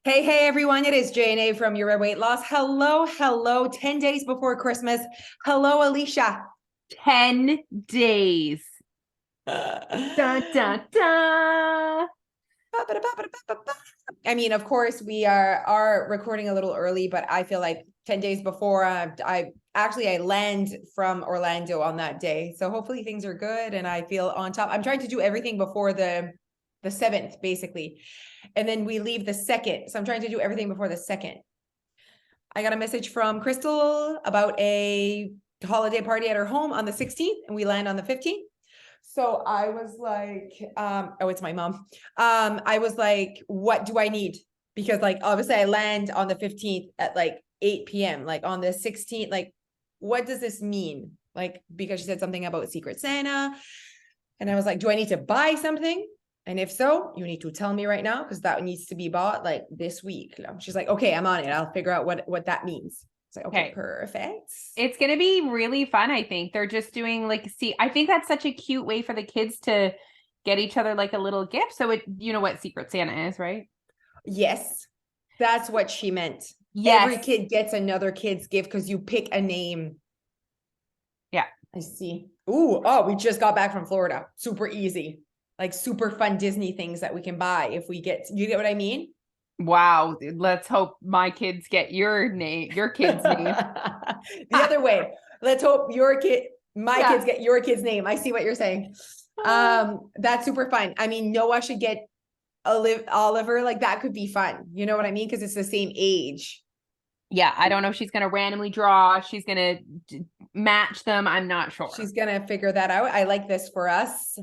Hey, hey, everyone. It is J&A from Your Red Weight Loss. Hello, hello. 10 days before Christmas. Hello, Alicia. 10 days. Dun, dun, dun. I mean, of course, we are recording a little early, but I feel like 10 days before, I land from Orlando on that day. So hopefully things are good and I feel on top. I'm trying to do everything before the 7th, basically. And then we leave the 2nd. So I'm trying to do everything before the 2nd. I got a message from Crystal about a holiday party at her home on the 16th, and we land on the 15th. So I was like, oh, it's my mom. I was like, what do I need? Because like, obviously I land on the 15th at like 8 p.m. Like on the 16th, like, what does this mean? Like, because she said something about Secret Santa. And I was like, do I need to buy something? And if so, you need to tell me right now because that needs to be bought like this week. She's like, okay, I'm on it. I'll figure out what that means. It's like, okay, perfect. It's going to be really fun, I think. They're just doing I think that's such a cute way for the kids to get each other like a little gift. So you know what Secret Santa is, right? Yes, that's what she meant. Yes. Every kid gets another kid's gift because you pick a name. Yeah. I see. Ooh, oh, we just got back from Florida. Super easy. Like super fun Disney things that we can buy if you get what I mean? Wow. Let's hope my kids get your kid's name. The other way. Let's hope my kids get your kid's name. I see what you're saying. That's super fun. I mean, Noah should get Oliver. Like that could be fun. You know what I mean? Because it's the same age. Yeah, I don't know if she's going to randomly draw. She's going to match them. I'm not sure. She's going to figure that out. I like this for us.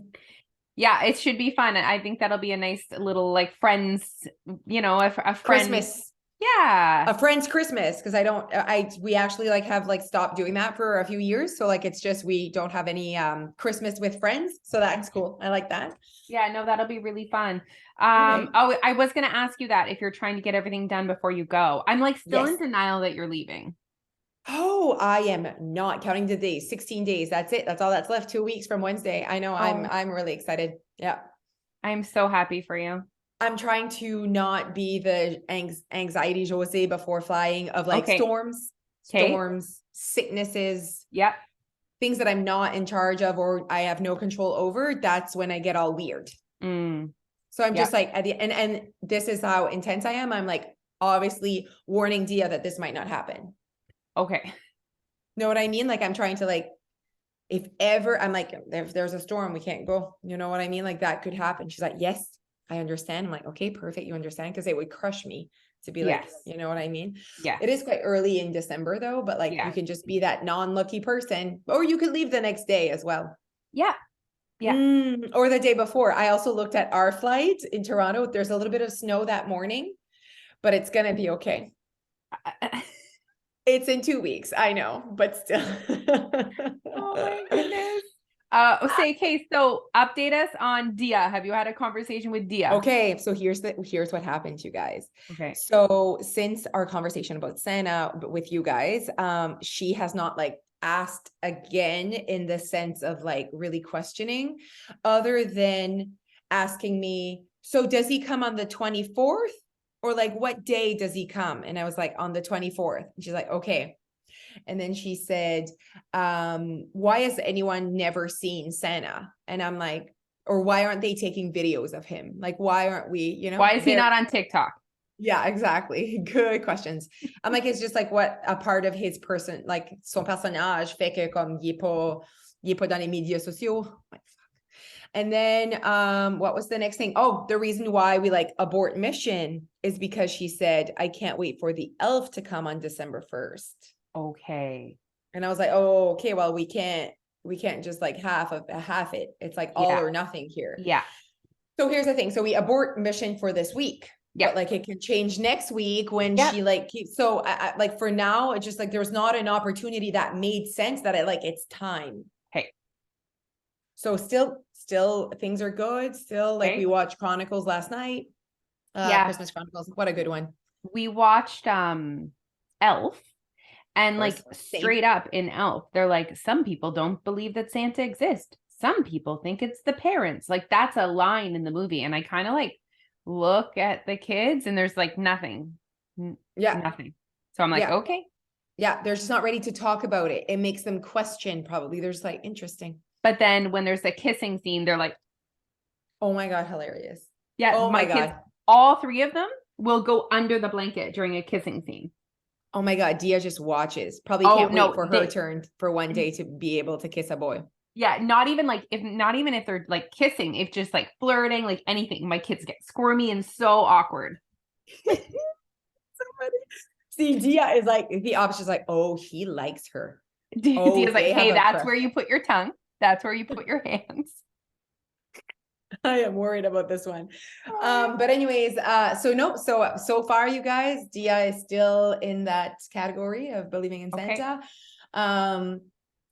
Yeah, it should be fun. I think that'll be a nice little like friends, a friend. Christmas. Yeah. A friend's Christmas. Cause we actually like have like stopped doing that for a few years. So like, it's just, we don't have any Christmas with friends. So that's cool. I like that. Yeah, no, that'll be really fun. Okay. Oh, I was going to ask you that if you're trying to get everything done before you go. I'm like still in Yes. denial that you're leaving. Oh, I am not counting the days. 16 days. That's it. That's all that's left. 2 weeks from Wednesday. I know. Oh. I'm really excited. Yeah. I'm so happy for you. I'm trying to not be the anxiety Josee before flying of like storms, sicknesses. Yep. Things that I'm not in charge of or I have no control over. That's when I get all weird. So I'm just like at the and this is how intense I am. I'm like obviously warning Dia that this might not happen. Okay. Know what I mean? Like I'm trying to like, if ever I'm like, if there's a storm, we can't go. You know what I mean? Like that could happen. She's like, yes, I understand. I'm like, okay, perfect. You understand? Because it would crush me to be like, you know what I mean? Yeah. It is quite early in December though, but like you can just be that non-lucky person or you could leave the next day as well. Yeah. Yeah. Or the day before. I also looked at our flight in Toronto. There's a little bit of snow that morning, but it's going to be okay. It's in 2 weeks. I know, but still. Oh my goodness. Okay, so update us on Dia. Have you had a conversation with Dia? Okay, so here's what happened, you guys. Okay. So since our conversation about Santa with you guys, she has not like asked again in the sense of like really questioning, other than asking me, so does he come on the 24th? Or like, what day does he come? And I was like, on the 24th. And she's like, okay. And then she said, why has anyone never seen Santa? And I'm like, or why aren't they taking videos of him? Like, why aren't we, why is he not on TikTok? Yeah, exactly. Good questions. I'm like, it's just like what a part of his person, like son personnage fait que comme il est pas dans les médias sociaux. Like, and then what was the next thing? Oh, the reason why we like abort mission is because she said, I can't wait for the elf to come on December 1st. Okay. And I was like, oh, okay, well, we can't just like half it. It's like all or nothing here. Yeah. So here's the thing. So we abort mission for this week. Yeah. But like it can change next week when she like keeps, so I like for now, it's just like there's not an opportunity that made sense that it's time. Okay. So still things are good. Still like we watched Chronicles last night. Christmas Chronicles. What a good one. We watched Elf. And like straight up in Elf, they're like, some people don't believe that Santa exists. Some people think it's the parents. Like that's a line in the movie. And I kind of like look at the kids and there's like nothing. Yeah. Nothing. So I'm like, Yeah. okay. Yeah. They're just not ready to talk about it. It makes them question probably. There's like, interesting. But then when there's a kissing scene, they're like, Oh my God, hilarious. yeah, Oh my my kids, God. all three of them will go under the blanket during a kissing scene. Oh my God. Dia just watches. Probably Oh can't wait no, for her turn for one day to be able to kiss a boy. yeah, not even like not even if they're like kissing, if just like flirting, like anything, my kids get squirmy and so awkward. So funny. See, Dia is like the opposite. She's like, oh, he likes her. Oh, Dia's like, they have hey, a that's crush. where you put your tongue. That's where you put your hands. I am worried about this one. Oh, But anyways, so far, you guys, Dia is still in that category of believing in okay. Santa.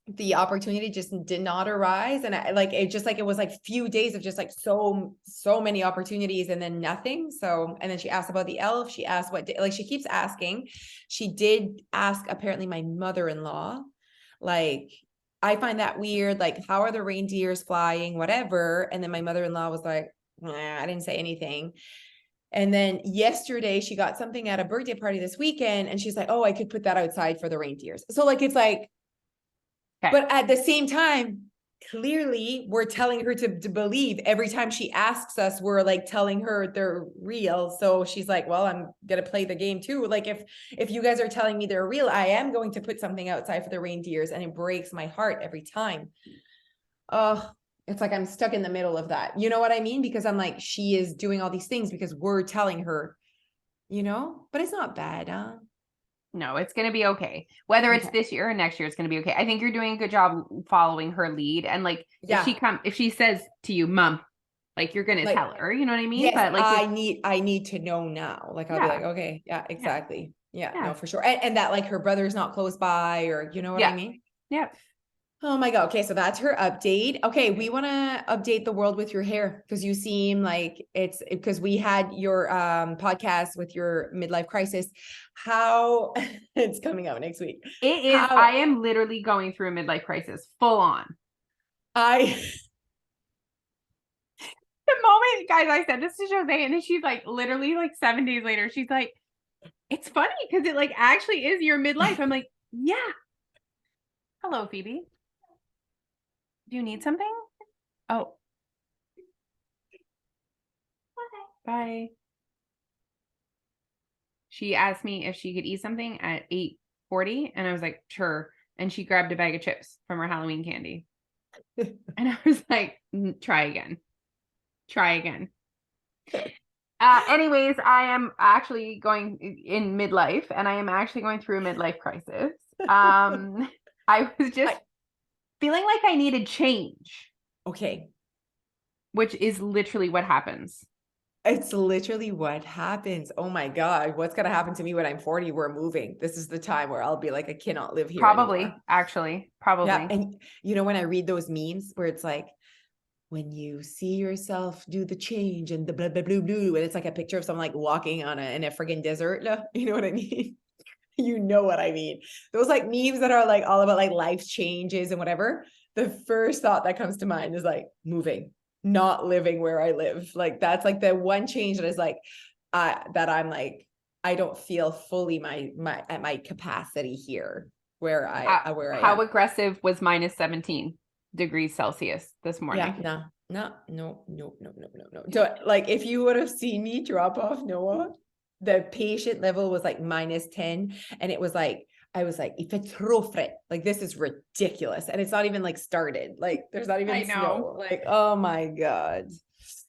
The opportunity just did not arise, and it was like few days of just like so many opportunities and then nothing. So, and then she asked about the elf. She asked what day, like she keeps asking. She did ask apparently my mother-in-law, like, I find that weird. Like, how are the reindeers flying, whatever. And then my mother-in-law was like, nah, I didn't say anything. And then yesterday she got something at a birthday party this weekend, and she's like, oh, I could put that outside for the reindeers. So like, it's like, Okay. but at the same time, clearly we're telling her to believe every time she asks us, we're like telling her they're real. So she's like, well, I'm gonna play the game too. Like, if you guys are telling me they're real, I am going to put something outside for the reindeers, and it breaks my heart every time. Oh, it's like I'm stuck in the middle of that. You know what I mean? Because I'm like, she is doing all these things because we're telling her, but it's not bad, huh? No, it's going to be okay. Whether it's Okay. this year or next year, it's going to be okay. I think you're doing a good job following her lead. And like, Yeah. if she says to you, mom, like you're going to Like, tell her, you know what I mean? yes, But like, I need to know now. Like, I'll be yeah, like, okay, yeah, yeah, exactly. Yeah, yeah, no, for sure. And that like her brother's not close by, or you know what I yeah, mean? yeah. Oh my God. Okay, so that's her update. Okay, we want to update the world with your hair because you seem like it's because we had your podcast with your midlife crisis. How it's coming out next week. It is. How I am literally going through a midlife crisis, full on. I The moment, guys, I said this to Josee, and then she's like, literally, like 7 days later, she's like, it's funny because it like actually is your midlife. I'm like, yeah. Hello, Phoebe. Do you need something? Oh, bye. She asked me if she could eat something at 8:40, and I was like, sure. And she grabbed a bag of chips from her Halloween candy. And I was like, try again. Try again. Anyways, I am actually going in midlife, and I am actually going through a midlife crisis. I was just feeling like I needed change, okay. which is literally what happens. It's literally what happens. Oh my God. What's going to happen to me when I'm 40? We're moving. This is the time where I'll be like, I cannot live here anymore. Probably, actually, Yeah. probably. And when I read those memes where it's like, when you see yourself do the change and the blah, blah, blah, blah, and it's like a picture of someone like walking on in a friggin' desert. You know what I mean? You know what I mean? Those like memes that are like all about like life changes and whatever. The first thought that comes to mind is like moving, not living where I live. Like that's like the one change that is like that I'm like, I don't feel fully my at my capacity here where I How am. aggressive was minus 17 degrees Celsius this Yeah, morning? no. Like if you would have seen me drop off Noah, the patient level was like -10, and it was like I was like, if it's like this is ridiculous, and it's not even like started. Like there's not I even know. snow. Like oh my God,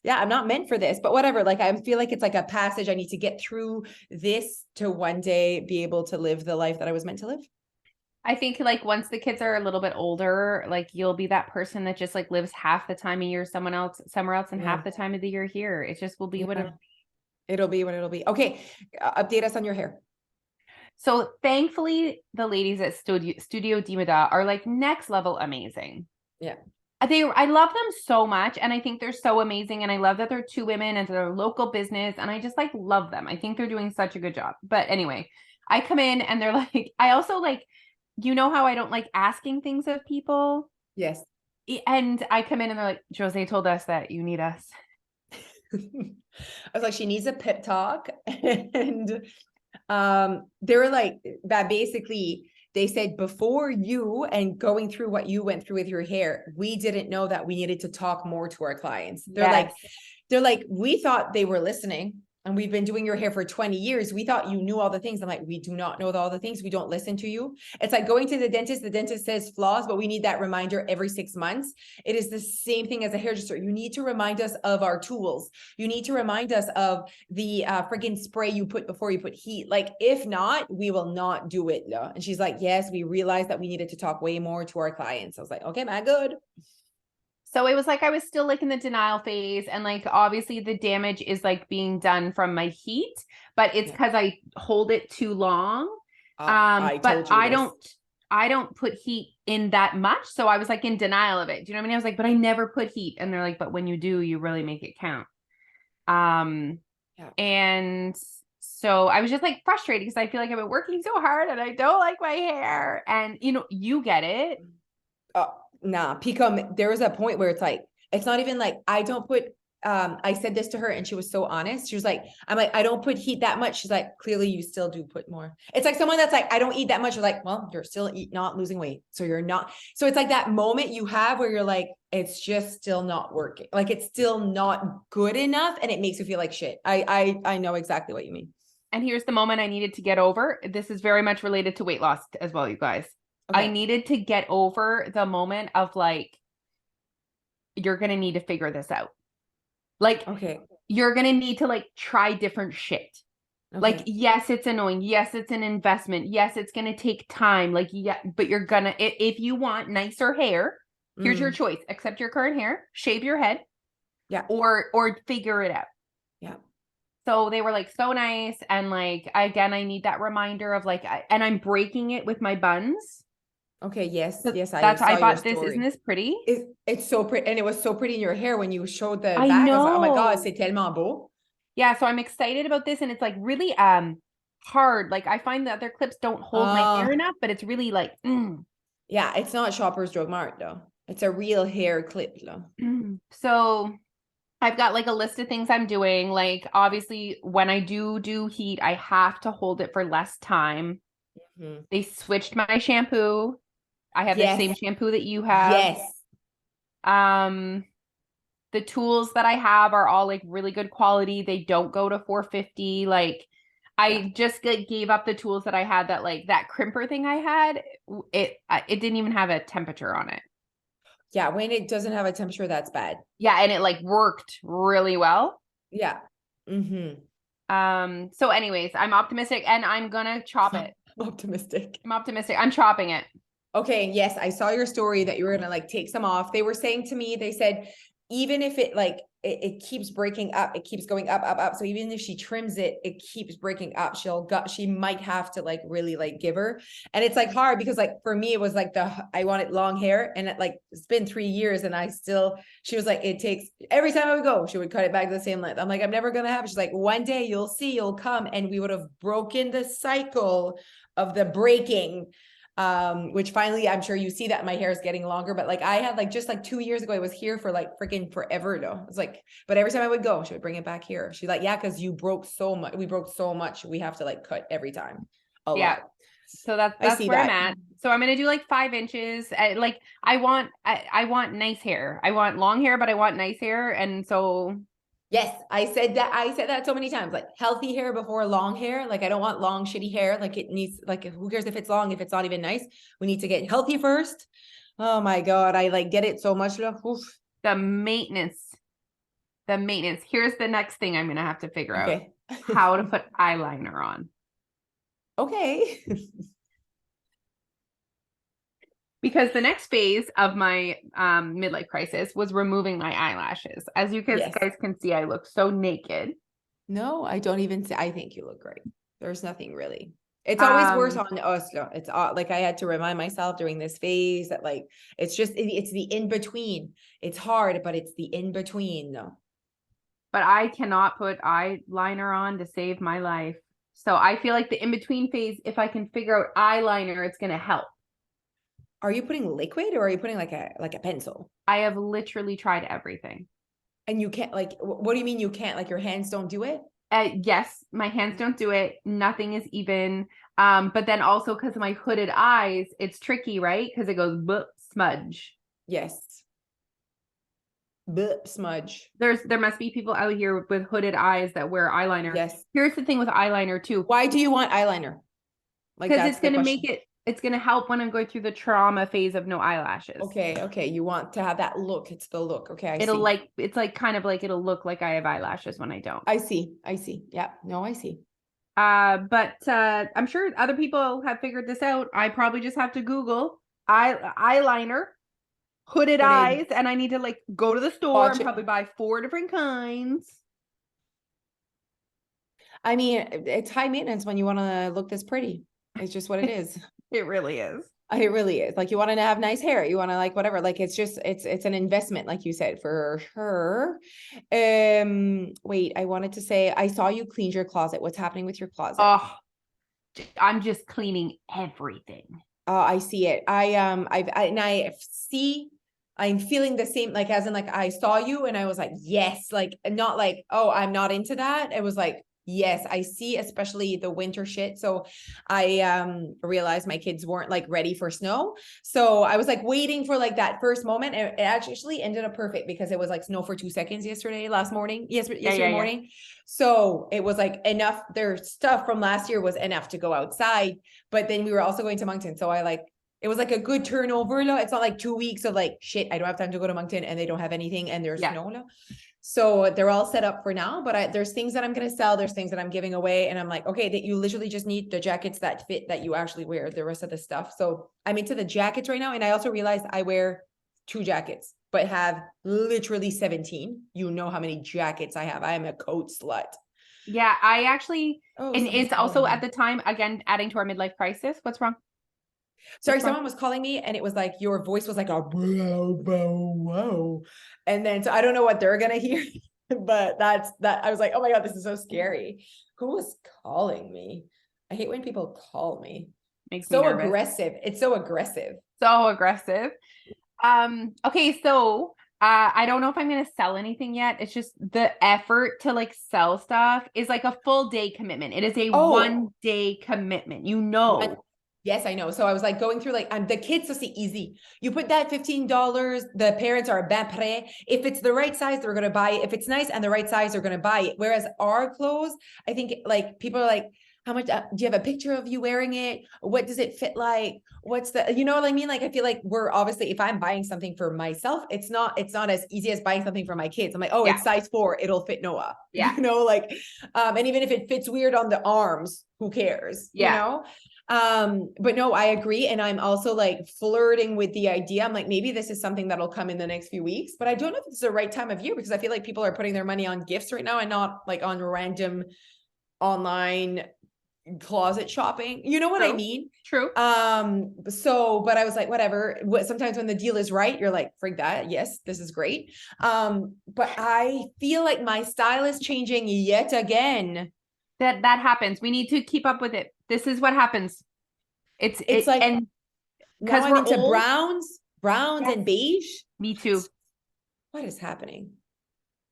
yeah, I'm not meant for this. But whatever. Like I feel like it's like a passage. I need to get through this to one day be able to live the life that I was meant to live. I think like once the kids are a little bit older, like you'll be that person that just like lives half the time of year somewhere else and Yeah, half the time of the year here. It just will be what yeah. it. It'll be what it'll be. Okay, update us on your hair. So thankfully the ladies at Studio Dimida are like next level amazing. Yeah. I love them so much, and I think they're so amazing, and I love that they're two women and they're a local business, and I just like love them. I think they're doing such a good job. But anyway, I come in and they're like, I also like, you know how I don't like asking things of people? Yes. And I come in and they're like, Josee told us that you need us. I was like, she needs a pep talk. And they were like that basically they said before you and going through what you went through with your hair, we didn't know that we needed to talk more to our clients. Yes. They're like, we thought they were listening and we've been doing your hair for 20 years. We thought you knew all the things. I'm like, we do not know all the things. We don't listen to you. It's like going to the dentist. The dentist says flaws, but we need that reminder every 6 months. It is the same thing as a hairdresser. You need to remind us of our tools. You need to remind us of the friggin' spray you put before you put heat. Like, if not, we will not do it. And she's like, yes, we realized that we needed to talk way more to our clients. I was like, okay, man, good. So it was like I was still like in the denial phase, and like obviously the damage is like being done from my heat, but it's because I hold it too long. I But told you I don't put heat in that much. So I was like in denial of it. Do you know what I mean? I was like, but I never put heat. And they're like, but when you do, you really make it count. And so I was just like frustrated because I feel like I've been working so hard and I don't like my hair. And you know, you get it. Nah, Picom, there was a point where it's like, it's not even like, I don't put, I said this to her and she was so honest. She was like, I'm like, I don't put heat that much. She's like, clearly you still do put more. It's like someone that's like, I don't eat that much. You're like, well, you're still not losing weight. So you're not. So it's like that moment you have where you're like, it's just still not working. Like it's still not good enough. And it makes you feel like shit. I know exactly what you mean. And here's the moment I needed to get over. This is very much related to weight loss as well, you guys. Okay. I needed to get over the moment of like, you're going to need to figure this out. Like, Okay. you're going to need to like try different shit. Okay. Like, yes, it's annoying. Yes, it's an investment. Yes, it's going to take time. Like, yeah, but you're going to, if you want nicer hair, here's your choice. Accept your current hair, shave your head. Yeah. Or figure it out. Yeah. So they were like so nice. And like, again, I need that reminder of like, and I'm breaking it with my buns. Okay. Yes. So Yes. I saw your thought this, story. isn't this pretty? It's so pretty. And it was so pretty in your hair when you showed the I back. I was like, oh my God, know. c'est tellement beau. Yeah. So I'm excited about this. And it's like really hard. Like I find that other clips don't hold my hair enough, but it's really like, yeah, it's not Shoppers Drug Mart though. It's a real hair clip though. So I've got like a list of things I'm doing. Like obviously when I do heat, I have to hold it for less time. They switched my shampoo. I have the same shampoo that you have. Yes. The tools that I have are all like really good quality. They don't go to 450. Like I just gave up the tools that I had, that like that crimper thing I had. It didn't even have a temperature on it. Yeah, when it doesn't have a temperature, that's bad. Yeah, and it like worked really well. Yeah. So anyways, I'm optimistic and I'm gonna chop it. Optimistic. I'm optimistic. I'm chopping it. Okay, yes, I saw your story that you were gonna like take some off. They were saying to me, they said, even if it like it keeps breaking up, it keeps going up, up, up. So even if she trims it, it keeps breaking up. She might have to like really like give her. And it's like hard because like for me, it was like I wanted long hair and it like it's been 3 years and she was like, it takes every time I would go, she would cut it back to the same length. I'm like, I'm never gonna have it. She's like, one day you'll see, you'll come. And we would have broken the cycle of the breaking. Which finally I'm sure you see that my hair is getting longer, but like I had like just like 2 years ago, I was here for like freaking forever though. It's like, but every time I would go, she would bring it back here. She's like, yeah, because you broke so much. We broke so much. We have to like cut every time. A lot. So that's where I'm at. So I'm gonna do like 5 inches. I want nice hair. I want long hair, but I want nice hair. And so yes, I said that so many times, like healthy hair before long hair. Like I don't want long, shitty hair. Like it needs, like, who cares if it's long, if it's not even nice, we need to get healthy first. Oh my God. I like get it so much. The maintenance. Here's the next thing I'm going to have to figure out. How to put eyeliner on. Okay. Because the next phase of my midlife crisis was removing my eyelashes. As you guys can see, I look so naked. No, I don't even see. I think you look great. There's nothing really. It's always worse on us. It's like I had to remind myself during this phase that like it's the in between. It's hard, but it's the in between though. But I cannot put eyeliner on to save my life. So I feel like the in between phase, if I can figure out eyeliner, it's going to help. Are you putting liquid or are you putting like a pencil? I have literally tried everything. And you can't like, what do you mean you can't? Like your hands don't do it? Yes, my hands don't do it. Nothing is even. But then also because of my hooded eyes, it's tricky, right? Because it goes boop, smudge. Yes. Blip, smudge. There must be people out here with hooded eyes that wear eyeliner. Yes. Here's the thing with eyeliner too, Why do you want eyeliner? Like because that's it's the gonna make question. it. It's gonna help when I'm going through the trauma phase of no eyelashes. Okay, okay. You want to have that look. It's the look. Okay, I It'll see. like it's like kind of like it'll look like I have eyelashes when I don't. I see. I see. Yeah. No, I see. But I'm sure other people have figured this out. I probably just have to Google eyeliner, hooded Hooded. eyes, and I need to like go to the store Watch and it. probably buy 4 different kinds. I mean, it's high maintenance when you want to look this pretty. It's just what it is. It really is. It really is. Like you want to have nice hair. You want to like whatever. Like it's just it's an investment, like you said, for sure. Wait, I wanted to say I saw you clean your closet. What's happening with your closet? Oh, I'm just cleaning everything. Oh, I see it. And I see, I'm feeling the same, like as in like I saw you and I was like, yes, like not like, oh, I'm not into that. It was like, yes, I see, especially the winter shit. So I realized my kids weren't like ready for snow. So I was like waiting for like that first moment. And it actually ended up perfect because it was like snow for 2 seconds last morning. Yesterday Yeah. morning. So it was like enough, their stuff from last year was enough to go outside. But then we were also going to Moncton. So I like, it was like a good turnover. No, it's not like 2 weeks of like, shit, I don't have time to go to Moncton and they don't have anything and there's Yeah. no. So they're all set up for now, but there's things that I'm going to sell. There's things that I'm giving away. And I'm like, okay, that you literally just need the jackets that fit that you actually wear the rest of the stuff. So I'm into the jackets right now. And I also realized I wear 2 jackets, but have literally 17. You know how many jackets I have. I am a coat slut. Yeah, I actually, Oh, and someone's it's calling also at me. the time, again, adding to our midlife crisis. What's wrong? Sorry, What's wrong? someone was calling me and it was like your voice was like a whoa, whoa, whoa. And then so I don't know what they're gonna hear, but that's that. I was like, oh my God, this is so scary. Who was calling me? I hate when people call me. Makes me So nervous. aggressive. It's so aggressive. So aggressive. Okay, so I don't know if I'm gonna sell anything yet. It's just the effort to like sell stuff is like a full day commitment. It is a Oh, 1 day commitment, one. Yes, I know. So I was like going through like the kids, so see easy. You put that $15, the parents are bien prêt. If it's the right size, they're gonna buy it. If it's nice and the right size, they're gonna buy it. Whereas our clothes, I think like people are like, how much do you have a picture of you wearing it? What does it fit like? What's the, you know what I mean? Like I feel like we're obviously, if I'm buying something for myself, it's not as easy as buying something for my kids. I'm like, oh, Yeah. it's size 4, it'll fit Noah. Yeah. You know, like and even if it fits weird on the arms, who cares? You Yeah. know? But no, I agree. And I'm also like flirting with the idea. I'm like, maybe this is something that'll come in the next few weeks, but I don't know if it's the right time of year because I feel like people are putting their money on gifts right now and not like on random online closet shopping. You know what I True. mean? True. So, but I was like, whatever. Sometimes when the deal is right, you're like, frig that. Yes, this is great. But I feel like my style is changing yet again. That happens. We need to keep up with it. This is what happens. It's It's it like and now because I'm we're into old. browns Yes. and beige. Me too. What is happening?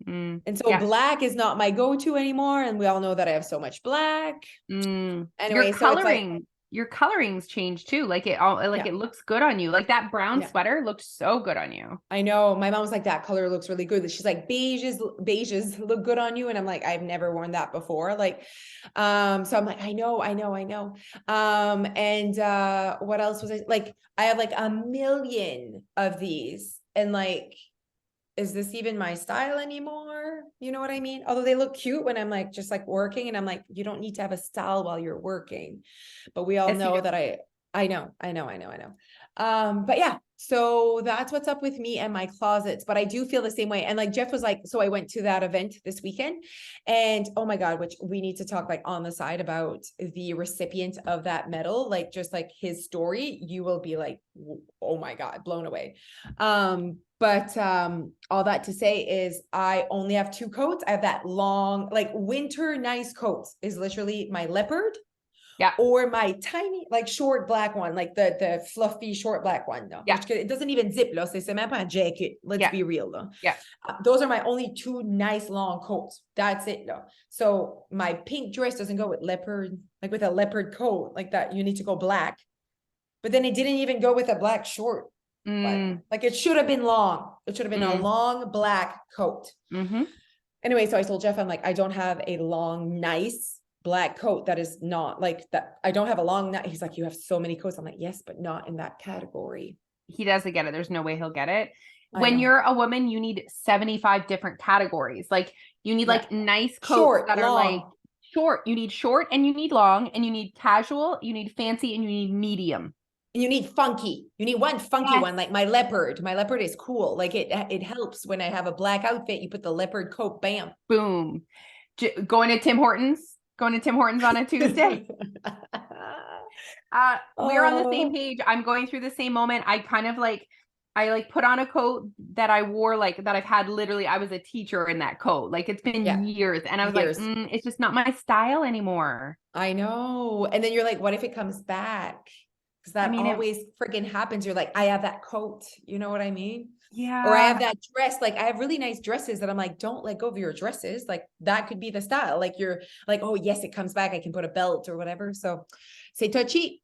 Mm, And so yeah. black is not my go-to anymore. And we all know that I have so much black. Your Anyway, so it's like, coloring, your colorings change too. Like it all like yeah, it looks good on you. Like that brown yeah. sweater looked so good on you. I know my mom was like, that color looks really good. She's like, beiges look good on you. And I'm like, I've never worn that before. Like, so I'm like, I know. And what else was I like? I have like a million of these. And like, is this even my style anymore? You know what I mean? Although they look cute when I'm like, just like working and I'm like, you don't need to have a style while you're working. But we all Yes, you know do. that I know. But yeah, so that's what's up with me and my closets. But I do feel the same way. And like Jeff was like, so I went to that event this weekend and oh my God, which we need to talk like on the side about the recipient of that medal, like just like his story, you will be like, oh my God, blown away. But all that to say is I only have 2 coats. I have that long, like winter nice coats is literally my leopard Yeah. Or my tiny, like short black one, like the fluffy short black one. No, Yeah. it doesn't even zip. Là. C'est même pas un jacket. Let's be real. Là. Yeah. Those are my only two nice long coats. That's it. Though. So my pink dress doesn't go with leopard, like with a leopard coat like that. You need to go black. But then it didn't even go with a black short. Like it should have been long. It should have been a long black coat. Anyway, so I told Jeff, I'm like, I don't have a long, nice black coat that is not like that. I don't have a long, he's like, you have so many coats. I'm like, yes, but not in that category. He doesn't get it. There's no way he'll get it. When you're a woman, you need 75 different categories. Like you need like nice coats short, that long. are like short. You need short and you need long and you need casual, you need fancy and you need medium. And you need funky. You need one funky one, like my leopard. My leopard is cool. Like it helps when I have a black outfit. You put the leopard coat, bam. Boom. Going to Tim Hortons on a Tuesday. We're on the same page. I'm going through the same moment. I put on a coat that I wore, like that I've had literally, I was a teacher in that coat. Like it's been years. And I was like, it's just not my style anymore. I know. And then you're like, what if it comes back? Because that always freaking happens. You're like, I have that coat. You know what I mean? Yeah. Or I have that dress. Like I have really nice dresses that I'm like, don't let go of your dresses. Like that could be the style. Like you're like, oh yes, it comes back. I can put a belt or whatever. So c'est touchy.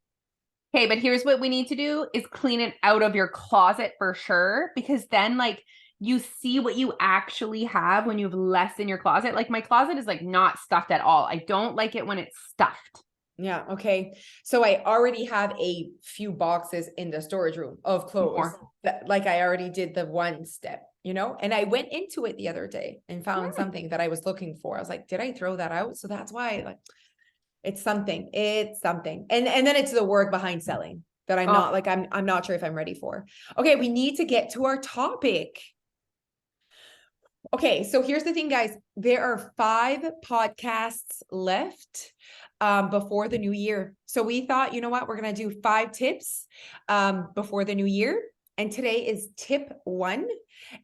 Okay, but here's what we need to do is clean it out of your closet for sure. Because then like you see what you actually have when you have less in your closet. Like my closet is like not stuffed at all. I don't like it when it's stuffed. Yeah. Okay. So I already have a few boxes in the storage room of clothes that, like I already did the one step, you know, and I went into it the other day and found something that I was looking for. I was like, did I throw that out? So that's why like it's something. And then it's the work behind selling that I'm not like, I'm not sure if I'm ready for. Okay. We need to get to our topic. Okay, so here's the thing, guys. There are 5 podcasts left before the new year. So we thought, you know what, we're going to do 5 tips before the new year. And today is tip 1.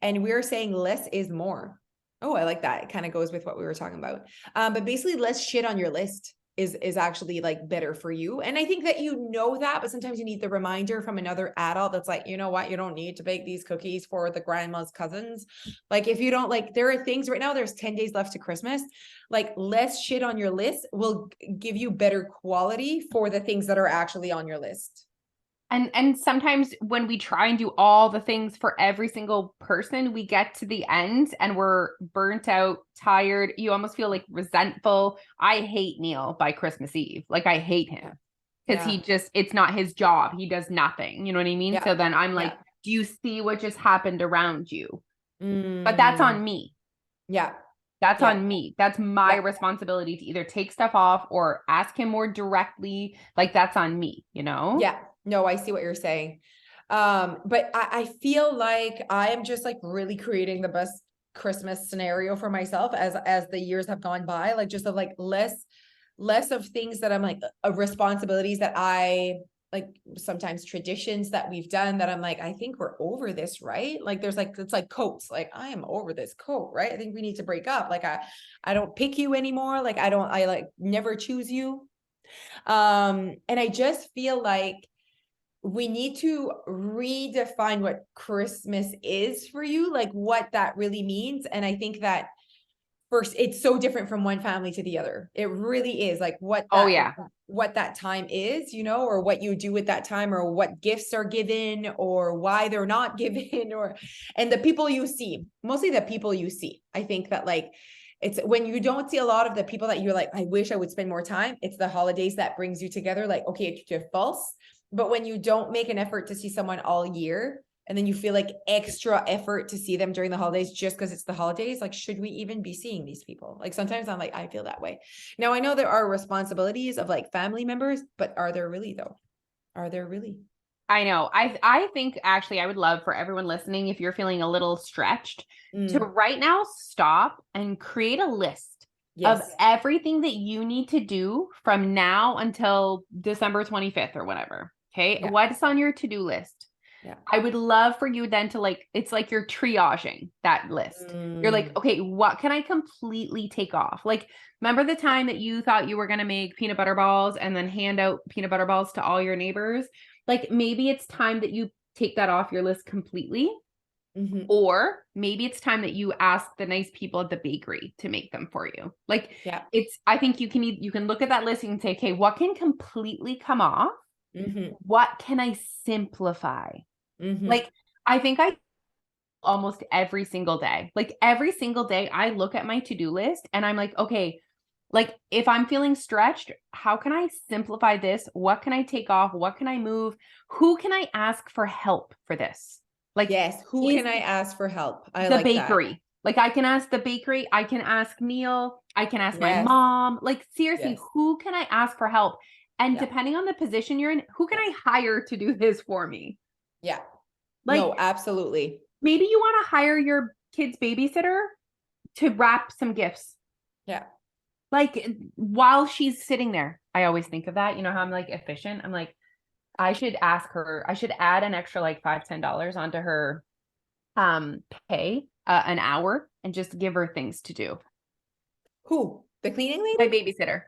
And we're saying less is more. Oh, I like that. It kind of goes with what we were talking about. But basically, less shit on your list is actually like better for you. And I think that you know that, but sometimes you need the reminder from another adult that's like, you know what, you don't need to bake these cookies for the grandma's cousins. Like if you don't like, there are things right now, there's 10 days left to Christmas, like less shit on your list will give you better quality for the things that are actually on your list. And sometimes when we try and do all the things for every single person, we get to the end and we're burnt out, tired. You almost feel like resentful. I hate Neil by Christmas Eve. Like I hate him because it's not his job. He does nothing. You know what I mean? Yeah. So then I'm like, do you see what just happened around you? But that's on me. Yeah. That's on me. That's my responsibility to either take stuff off or ask him more directly. Like that's on me, you know? Yeah. No, I see what you're saying. But I feel like I am just like really creating the best Christmas scenario for myself as the years have gone by, like just of like less of things that I'm like responsibilities that I like, sometimes traditions that we've done that I'm like, I think we're over this, right? Like there's like, it's like coats, like I am over this coat, right? I think we need to break up. Like I don't pick you anymore. Like I like never choose you. And I just feel like we need to redefine what Christmas is for you, like what that really means. And I think that first, it's so different from one family to the other. It really is like what that time is, you know, or what you do with that time, or what gifts are given, or why they're not given, and the people you see, mostly the people you see. I think that like, it's when you don't see a lot of the people that you're like, I wish I would spend more time. It's the holidays that brings you together. Like, okay, it's false. But when you don't make an effort to see someone all year, and then you feel like extra effort to see them during the holidays just because it's the holidays, like, should we even be seeing these people? Like sometimes I'm like, I feel that way. Now I know there are responsibilities of like family members, but are there really though? Are there really? I know. I think actually I would love for everyone listening, if you're feeling a little stretched, to right now stop and create a list of everything that you need to do from now until December 25th or whatever. Okay. What's on your to-do list? I would love for you then to like, it's like you're triaging that list. You're like, Mm, okay, what can I completely take off? Like, remember the time that you thought you were going to make peanut butter balls and then hand out peanut butter balls to all your neighbors? Like, maybe it's time that you take that off your list completely. mhm. Or maybe it's time that you ask the nice people at the bakery to make them for you. Like, Yeah. I think you can look at that list and say, okay, what can completely come off? Mhm. What can I simplify? Mhm. Like, I think I almost every single day. Like every single day I look at my to-do list and I'm like, okay, like if I'm feeling stretched, how can I simplify this? What can I take off? What can I move? Who can I ask for help for this? Like, Yes. Who is can I ask for help? I the like that. bakery. Like I can ask the bakery, I can ask Neil, I can ask my Yes. mom. Like seriously, Yes. who can I ask for help? And Yeah. depending on the position you're in, who can Yeah. I hire to do this for me? Yeah. Like No, absolutely. maybe you want to hire your kid's babysitter to wrap some gifts. Yeah. Like while she's sitting there, I always think of that. You know how I'm like efficient? I'm like, I should ask her, I should add an extra like $5, $10 onto her pay an hour and just give her things to do. Who? The cleaning lady? My babysitter.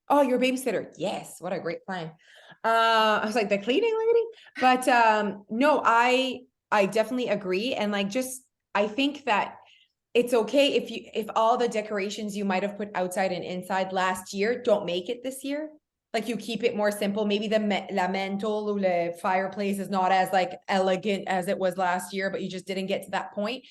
Oh, your babysitter. Yes. What a great plan. I was like the cleaning lady, but no, I definitely agree. And like just I think that it's okay if all the decorations you might have put outside and inside last year don't make it this year. Like you keep it more simple. Maybe the la mantle or the fireplace is not as like elegant as it was last year, but you just didn't get to that point.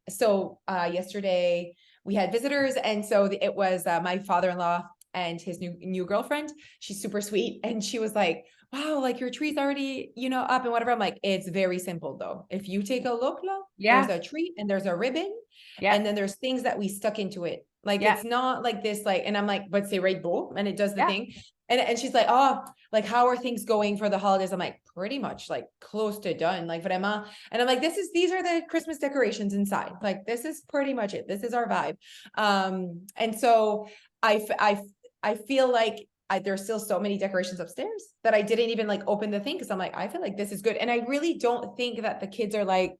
So yesterday we had visitors, and so it was my father-in-law and his new girlfriend. She's super sweet, and she was like, wow, like your tree's already, up and whatever. I'm like, it's very simple though. If you take a look, there's Yeah. a tree and there's a ribbon, Yeah. and then there's things that we stuck into it. Like Yeah. it's not like this, like, and I'm like, but c'est right beau, and it does the Yeah. thing. And she's like, oh, like how are things going for the holidays? I'm like, pretty much like close to done, like vraiment. And I'm like, these are the Christmas decorations inside. Like this is pretty much it. This is our vibe. And so I feel like there's still so many decorations upstairs that I didn't even like open the thing because I'm like, I feel like this is good. And I really don't think that the kids are like,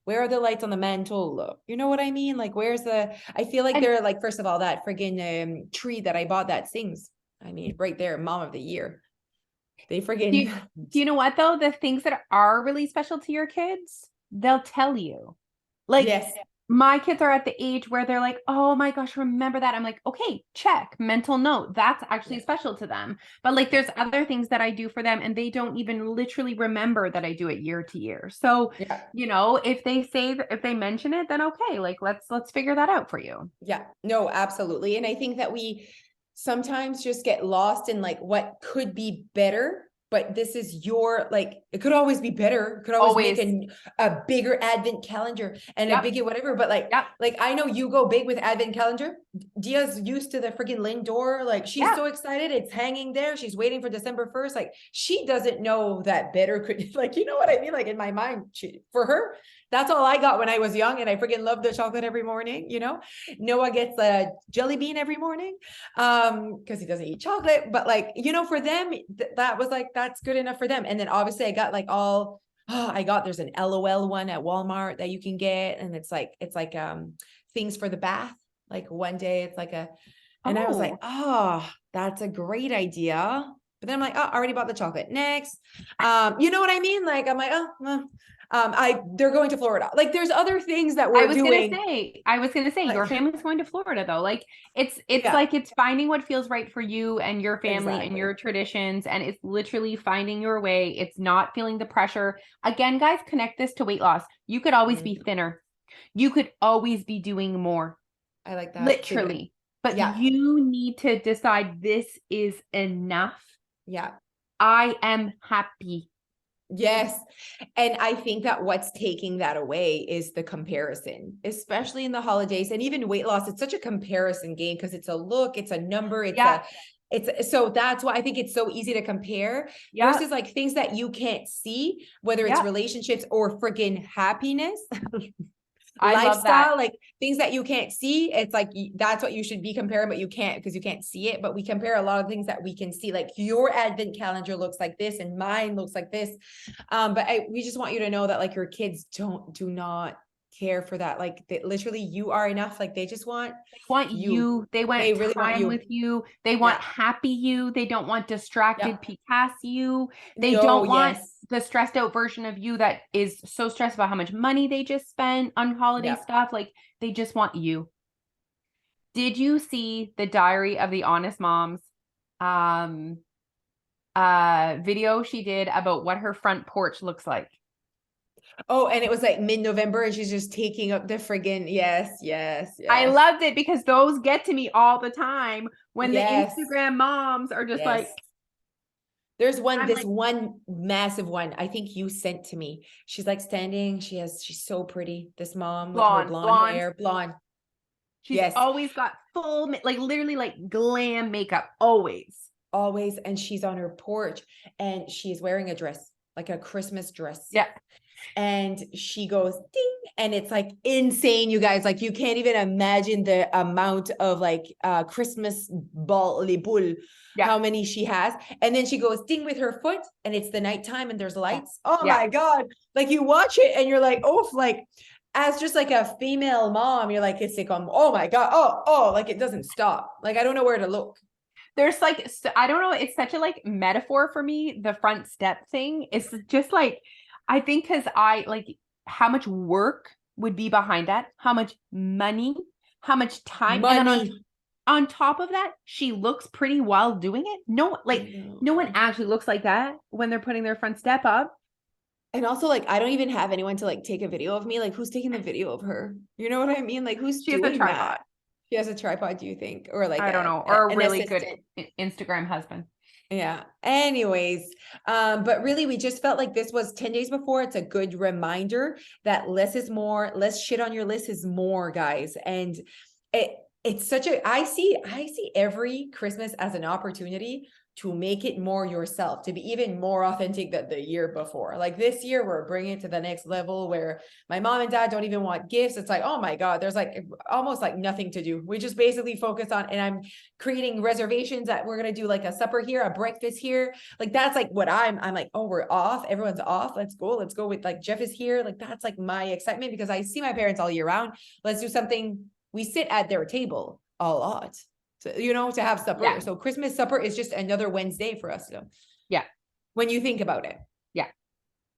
where are the lights on the mantle? You know what I mean? Like, I feel like And they're like, first of all, that friggin' tree that I bought that sings. I mean, right there, mom of the year. They do friggin' you, do you know what though? The things that are really special to your kids, they'll tell you. Like yes, my kids are at the age where they're like, oh my gosh, remember that? I'm like, okay, check, mental note. That's actually yeah, special to them. But like yeah, there's other things that I do for them and they don't even literally remember that I do it year to year. So, yeah. if they say if they mention it, then okay, like let's figure that out for you. Yeah, no, absolutely. And I think that we sometimes just get lost in like what could be better, but this is your like it could always be better. It could always make Always. a bigger advent calendar and a Yep. bigger whatever. But like Yep. like I know you go big with advent calendar. Dia's used to the freaking Lindor. Like she's Yep. so excited. It's hanging there. She's waiting for December 1st. Like she doesn't know that better could like you know what I mean? Like in my mind, for her, that's all I got when I was young, and I freaking loved the chocolate every morning, Noah gets a jelly bean every morning because he doesn't eat chocolate, but like for them that was like that's good enough for them. And then obviously I got like there's an LOL one at Walmart that you can get, and it's like things for the bath. Like one day it's like and I was like, Oh, oh, that's a great idea. But then I'm like, oh, I already bought the chocolate. Next. You know what I mean? Like I'm like, oh, they're going to Florida. Like there's other things that I we're was gonna doing. say, I was gonna say, your Like, family's going to Florida though. Like it's yeah, like it's finding what feels right for you and your family and exactly. your traditions, and it's literally finding your way. It's not feeling the pressure. Again, guys, connect this to weight loss. You could always be Mhm. thinner. You could always be doing more, I like that too. literally. But Yeah, you need to decide this is enough. yeah. I am happy. Yes. And I think that what's taking that away is the comparison, especially in the holidays and even weight loss. It's such a comparison game because it's a look, it's a number, Yeah, so that's why I think it's so easy to compare yeah, versus like things that you can't see, whether it's yeah. relationships or friggin' happiness. I love that. lifestyle, like things that you can't see. It's like that's what you should be comparing, but you can't because you can't see it. But we compare a lot of things that we can see. Like your advent calendar looks like this, and mine looks like this. But we just want you to know that like your kids do not care for that. Like they, literally, you are enough. Like they just want Want you. you. They want They really want time you. with you. They want happy you. They don't want distracted Picasso you. They No, don't want yes. the stressed out version of you that is so stressed about how much money they just spent on holiday stuff. Like they just want you. Did you see the Diary of the Honest Moms video she did about what her front porch looks like? Oh, and it was like mid-November and she's just taking up the friggin' yes. I loved it because those get to me all the time when the Instagram moms are just like, there's one massive one I think you sent to me. She's like standing, she's so pretty, this mom with her blonde hair, blonde. She's always got full, like literally like glam makeup, always. And she's on her porch and she's wearing a dress, like a Christmas dress. Yeah. And she goes ding, and it's like insane, you guys. Like you can't even imagine the amount of like Christmas ball les boules, how many she has. And then she goes ding with her foot, and it's the nighttime and there's lights. Oh my God. Like you watch it and you're like, oh, like as just like a female mom, you're like, it's like, oh my God. Oh, like it doesn't stop. Like, I don't know where to look. There's like, I don't know. It's such a like metaphor for me. The front step thing is just like, I think because I like how much work would be behind that, how much money, how much time. And then on top of that, she looks pretty while doing it. No, like no one actually looks like that when they're putting their front step up. And also, like, I don't even have anyone to like take a video of me. Like, who's taking the video of her? You know what I mean? Like, who's doing a tripod? That? She has a tripod, do you think? Or like I don't know, or a really good Instagram husband. Yeah. Anyways, but really we just felt like this was 10 days before. It's a good reminder that less is more, less shit on your list is more, guys. And it's such a, I see every Christmas as an opportunity to make it more yourself, to be even more authentic than the year before. Like this year, we're bringing it to the next level where my mom and dad don't even want gifts. It's like, oh my God, there's like almost like nothing to do. We just basically focus on, and I'm creating reservations that we're going to do like a supper here, a breakfast here. Like, that's like what I'm like, oh, we're off. Everyone's off. Let's go with like, Jeff is here. Like, that's like my excitement because I see my parents all year round. Let's do something. We sit at their table a lot. To have supper. Yeah. So Christmas supper is just another Wednesday for us. When you think about it. Yeah.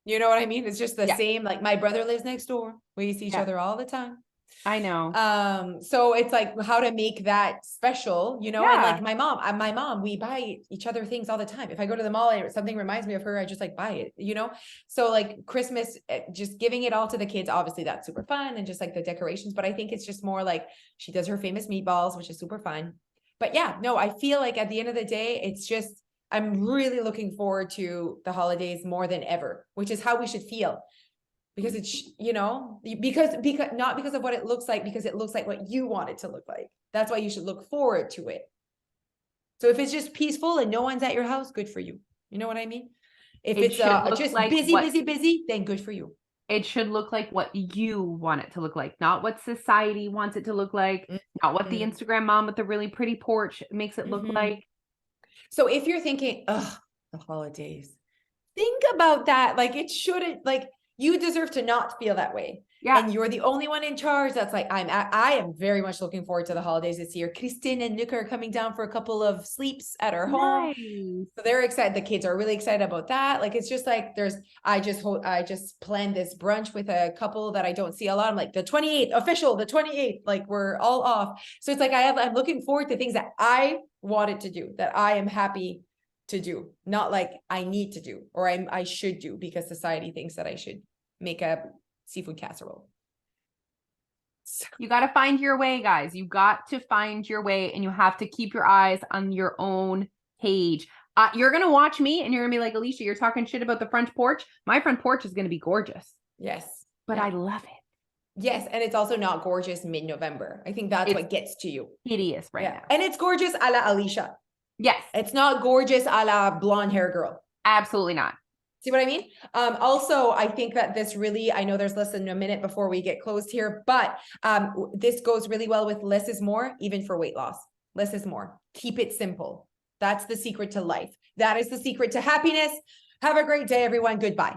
You know what I mean? It's just the same. Like my brother lives next door. We see each other all the time. I know. So it's like how to make that special, and like my mom, we buy each other things all the time. If I go to the mall and something reminds me of her, I just like buy it, So like Christmas, just giving it all to the kids. Obviously that's super fun and just like the decorations, but I think it's just more like she does her famous meatballs, which is super fun. But yeah, no, I feel like at the end of the day, it's just, I'm really looking forward to the holidays more than ever, which is how we should feel. Because it's, because not because of what it looks like, because it looks like what you want it to look like. That's why you should look forward to it. So if it's just peaceful and no one's at your house, good for you. You know what I mean? If it's just like busy, then good for you. It should look like what you want it to look like, not what society wants it to look like, not what the Instagram mom with the really pretty porch makes it look like. So if you're thinking, the holidays, think about that. Like it shouldn't, like you deserve to not feel that way. Yeah. And you're the only one in charge. That's like, I am very much looking forward to the holidays this year. Kristen and Nick are coming down for a couple of sleeps at our home. So they're excited. The kids are really excited about that. Like, it's just like, I just planned this brunch with a couple that I don't see a lot. I'm like the 28th official, the 28th, like we're all off. So it's like, I'm looking forward to things that I wanted to do, that I am happy to do, not like I need to do, or I should do because society thinks that I should make a seafood casserole. So. You got to find your way, guys. You got to find your way, and you have to keep your eyes on your own page. You're going to watch me and you're going to be like, Alicia, you're talking shit about the front porch. My front porch is going to be gorgeous. Yes. But I love it. Yes. And it's also not gorgeous mid-November. I think that's what gets to you. Hideous now. And it's gorgeous a la Alicia. Yes. It's not gorgeous a la blonde hair girl. Absolutely not. See what I mean? Also, I think that this really, I know there's less than a minute before we get closed here, but this goes really well with less is more, even for weight loss. Less is more. Keep it simple. That's the secret to life. That is the secret to happiness. Have a great day, everyone. Goodbye.